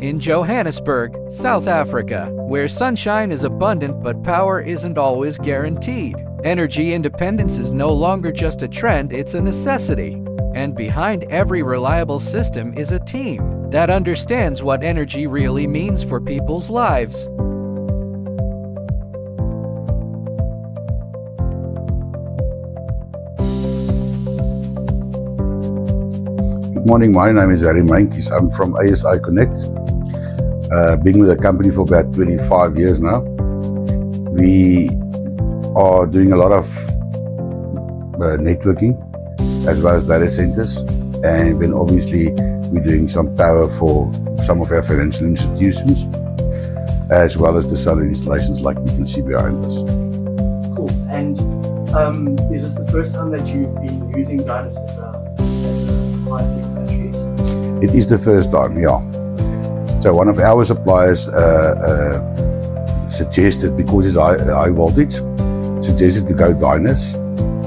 in Johannesburg, South Africa, where sunshine is abundant but power isn't always guaranteed. Energy independence is no longer just a trend, it's a necessity. And behind every reliable system is a team that understands what energy really means for people's lives. Good morning, my name is Harry Mankis. I'm from ASI Connect. Been with the company for about 25 years now. We are doing a lot of networking as well as data centers, and then obviously we're doing some power for some of our financial institutions as well as the solar installations like we can see behind us. Cool. And is this the first time that you've been using Dyness as a supplier for your batteries? It is the first time, yeah. So one of our suppliers suggested, because it's high voltage, suggested to go Dyness.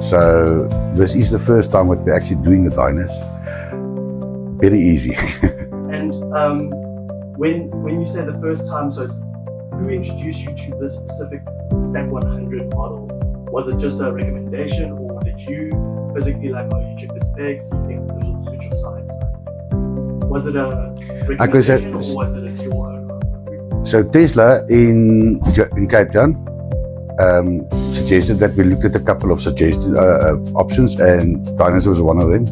So this is the first time that we're actually doing the Dyness. Very easy. And when you say the first time, so who introduced you to this specific Stack100 model? Was it just a recommendation, or did you physically you check the specs, you think this will suit your size? Was it a recommendation or was it a your own? So Tesla in Cape Town suggested that we looked at a couple of suggested options, and Dyness was one of them.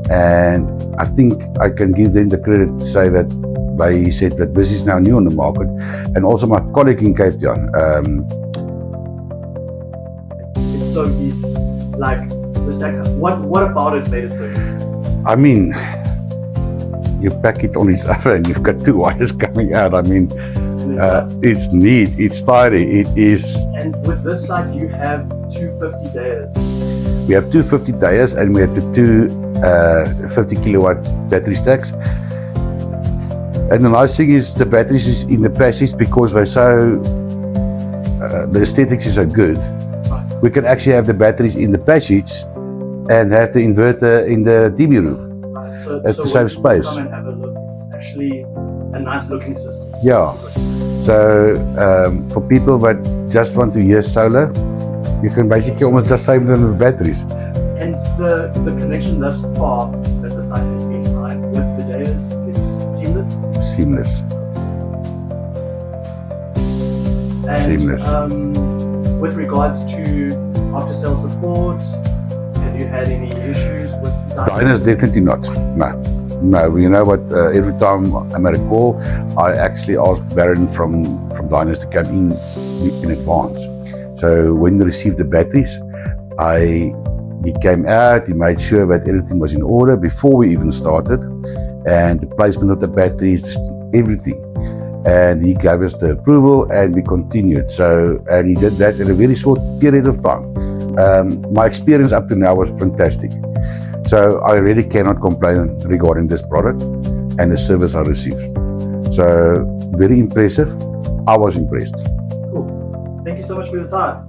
And I think I can give them the credit to say that they said that this is now new on the market. And also my colleague in Cape Town. It's so easy. Like the Stack, what about it made it so easy? I mean, you pack it on its other and you've got two wires coming out. I mean, it's neat, it's tidy, it is. And with this side, you have 250 Deyes. We have 250 Deyes and we have the two 50 kilowatt battery stacks. And the nice thing is the batteries is in the passage, because they're so, the aesthetics is so good. Right. We can actually have the batteries in the passage and have the inverter in the DB room. So at the same space. Come and have a look. It's actually a nice looking system. Yeah. So for people that just want to use solar, you can basically almost just save them the batteries. And the connection thus far that the site has been tried with the Deyes is seamless? Seamless. And, seamless. With regards to after sale support, have you had any issues with Dyness? Definitely not. No. You know what? Every time I'm at a call, I actually ask Baron from Dyness to come in advance. So when we received the batteries, he came out. He made sure that everything was in order before we even started, and the placement of the batteries, just everything. And he gave us the approval, and we continued. So, and he did that in a very short period of time. My experience up to now was fantastic. So I really cannot complain regarding this product and the service I received. So very impressive. I was impressed. Cool. Thank you so much for your time.